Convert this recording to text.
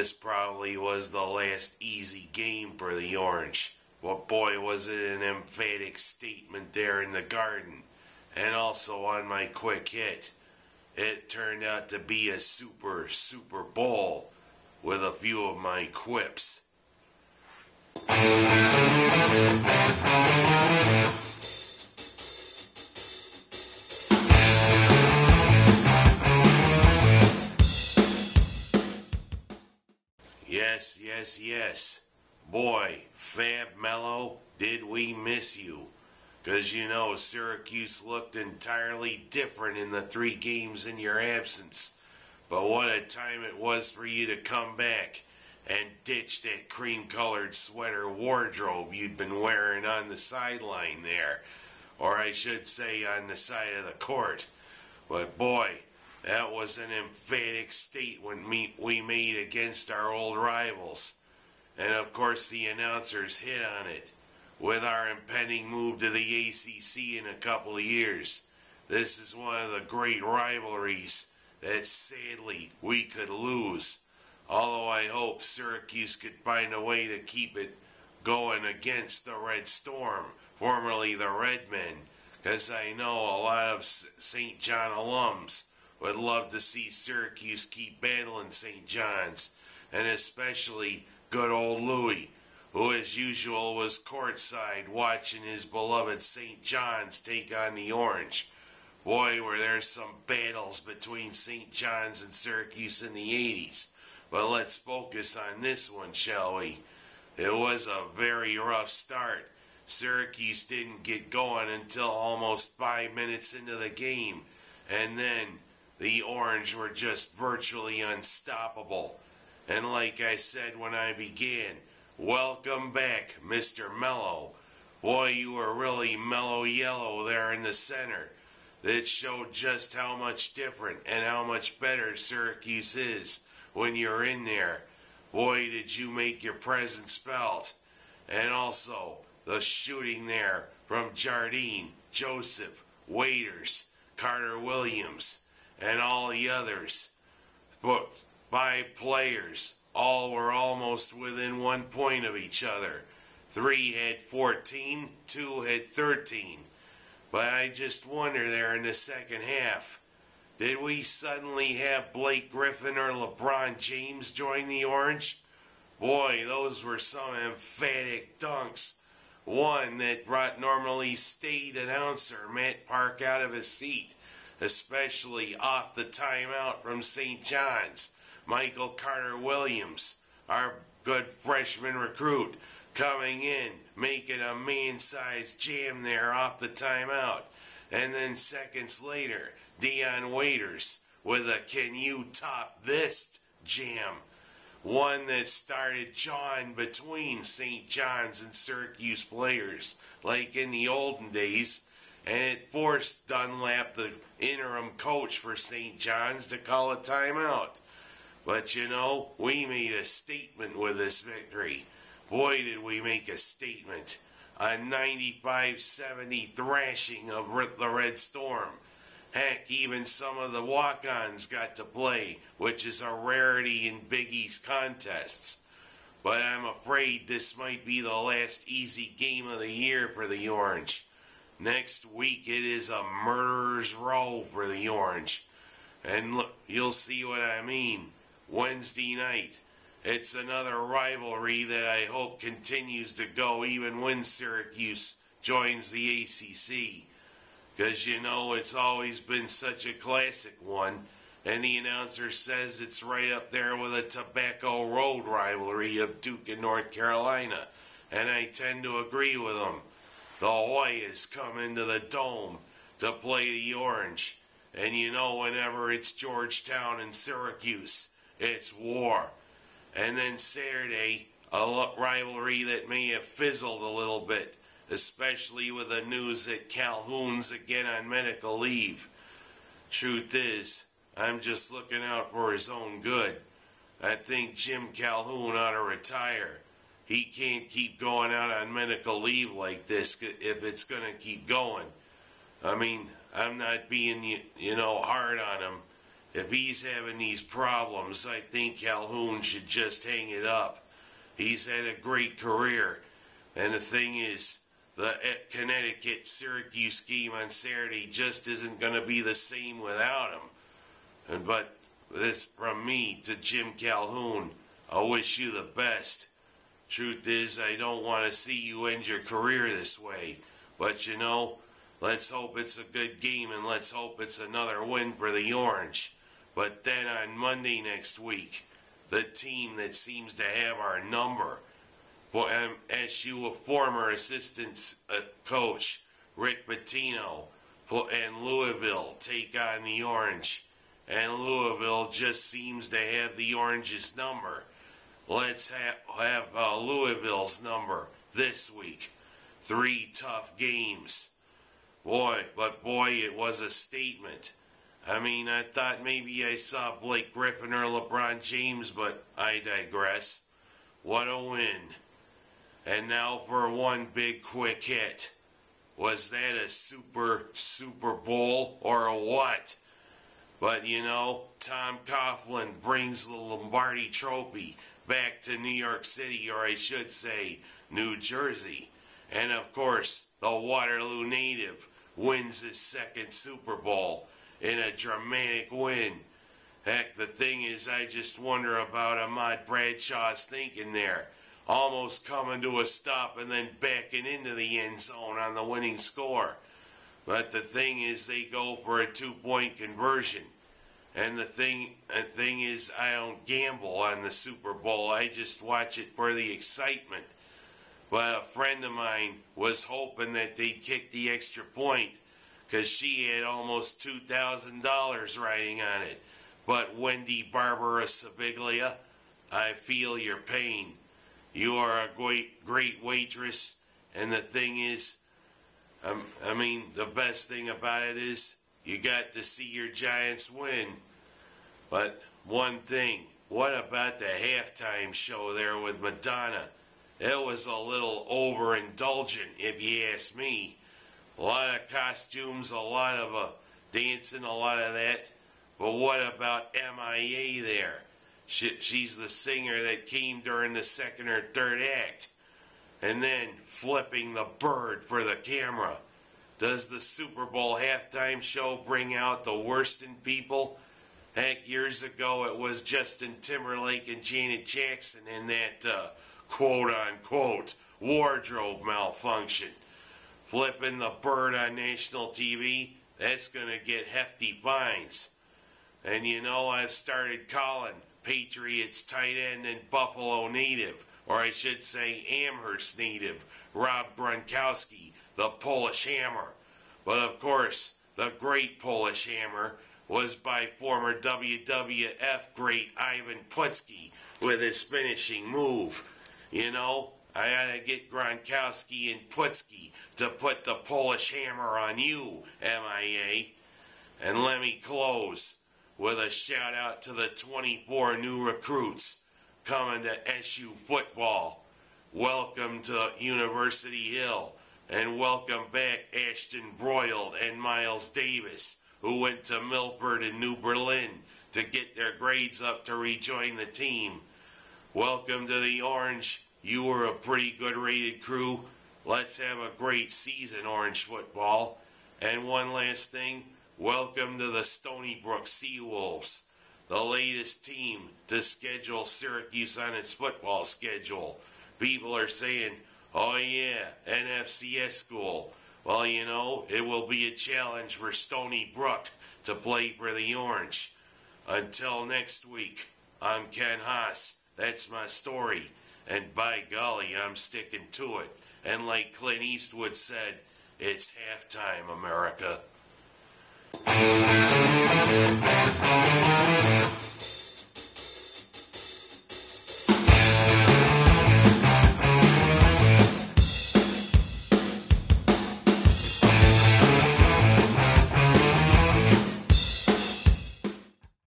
This probably was the last easy game for the Orange. But boy, was it an emphatic statement there in the Garden. And also on my quick hit. It turned out to be a Super Bowl with a few of my quips. Yes. Boy, Fab Mello, did we miss you. 'Cause you know Syracuse looked entirely different in the 3 games in your absence. But what a time it was for you to come back and ditch that cream-colored sweater wardrobe you'd been wearing on the sideline there. Or I should say on the side of the court. But boy, that was an emphatic statement we made against our old rivals. And of course the announcers hit on it. With our impending move to the ACC in a couple of years, this is one of the great rivalries that sadly we could lose. Although I hope Syracuse could find a way to keep it going against the Red Storm, formerly the Redmen, because I know a lot of St. John alums would love to see Syracuse keep battling St. John's, and especially good old Louis, who as usual was courtside watching his beloved St. John's take on the Orange. Boy, were there some battles between St. John's and Syracuse in the 80s. But let's focus on this one, shall we? It was a very rough start. Syracuse didn't get going until almost 5 minutes into the game, and then the Orange were just virtually unstoppable. And like I said when I began, welcome back, Mr. Mello. Boy, you were really mellow yellow there in the center. That showed just how much different and how much better Syracuse is when you're in there. Boy, did you make your presence felt. And also, the shooting there from Jardine, Joseph, Waiters, Carter Williams, and all the others. But 5 players, all were almost within 1 point of each other. 3 had 14, 2 had 13. But I just wonder there in the second half, did we suddenly have Blake Griffin or LeBron James join the Orange? Boy, those were some emphatic dunks. One that brought normally staid announcer Matt Park out of his seat, especially off the timeout from St. John's. Michael Carter Williams, our good freshman recruit, coming in, making a man-sized jam there off the timeout. And then seconds later, Dion Waiters with a "can you top this" jam. One that started jawing between St. John's and Syracuse players, like in the olden days, and it forced Dunlap, the interim coach for St. John's, to call a timeout. But you know, we made a statement with this victory. Boy, did we make a statement. A 95-70 thrashing of the Red Storm. Heck, even some of the walk-ons got to play, which is a rarity in Big East contests. But I'm afraid this might be the last easy game of the year for the Orange. Next week it is a murderer's row for the Orange. And look, you'll see what I mean. Wednesday night. It's another rivalry that I hope continues to go even when Syracuse joins the ACC. Because, you know, it's always been such a classic one. And the announcer says it's right up there with a Tobacco Road rivalry of Duke and North Carolina. And I tend to agree with him. The Hoyas come into the Dome to play the Orange. And you know, whenever it's Georgetown and Syracuse, it's war. And then Saturday, a rivalry that may have fizzled a little bit, especially with the news that Calhoun's again on medical leave. Truth is, I'm just looking out for his own good. I think Jim Calhoun ought to retire. He can't keep going out on medical leave like this if it's going to keep going. I mean, I'm not being, hard on him. if he's having these problems, I think Calhoun should just hang it up. He's had a great career. And the thing is, the Connecticut-Syracuse game on Saturday just isn't going to be the same without him. But this from me to Jim Calhoun, I wish you the best. Truth is, I don't want to see you end your career this way. But you know, let's hope it's a good game and let's hope it's another win for the Orange. But then on Monday next week, the team that seems to have our number, SU former assistant coach Rick Pitino and Louisville take on the Orange. And Louisville just seems to have the Orange's number. Let's have Louisville's number this week. 3 tough games. Boy, it was a statement. I mean, I thought maybe I saw Blake Griffin or LeBron James, but I digress. What a win. And now for one big quick hit. Was that a Super Bowl or a what? But you know, Tom Coughlin brings the Lombardi Trophy back to New York City, or I should say, New Jersey. And of course, the Waterloo native wins his second Super Bowl in a dramatic win. Heck, the thing is, I just wonder about Ahmad Bradshaw's thinking there. Almost coming to a stop and then backing into the end zone on the winning score. But the thing is, they go for a 2-point conversion. And the thing is, I don't gamble on the Super Bowl. I just watch it for the excitement. But a friend of mine was hoping that they'd kick the extra point because she had almost $2,000 riding on it. But Wendy Barbara Saviglia, I feel your pain. You are a great waitress, and the thing is, I mean, the best thing about it is you got to see your Giants win. But one thing, what about the halftime show there with Madonna? It was a little overindulgent, if you ask me. A lot of costumes, a lot of dancing, a lot of that. But what about MIA there? She's the singer that came during the second or third act. And then flipping the bird for the camera. Does the Super Bowl halftime show bring out the worst in people? Heck, years ago it was Justin Timberlake and Janet Jackson in that quote-unquote wardrobe malfunction. Flipping the bird on national TV, that's going to get hefty fines. And you know, I've started calling Patriots tight end and Buffalo native, or I should say Amherst native, Rob Gronkowski, the Polish Hammer. But of course, the great Polish Hammer was by former WWF great Ivan Putski with his finishing move. You know, I ought to get Gronkowski and Putski to put the Polish Hammer on you, MIA. And let me close with a shout out to the 24 new recruits coming to SU football. Welcome to University Hill, and welcome back Ashton Broyles and Miles Davis, who went to Milford and New Berlin to get their grades up to rejoin the team. Welcome to the Orange. You were a pretty good rated crew. Let's have a great season, Orange football. And one last thing, welcome to the Stony Brook Seawolves, the latest team to schedule Syracuse on its football schedule. People are saying, oh yeah, NFCS school. Well, you know, it will be a challenge for Stony Brook to play for the Orange. Until next week, I'm Ken Haas. That's my story. And by golly, I'm sticking to it. And like Clint Eastwood said, it's halftime, America.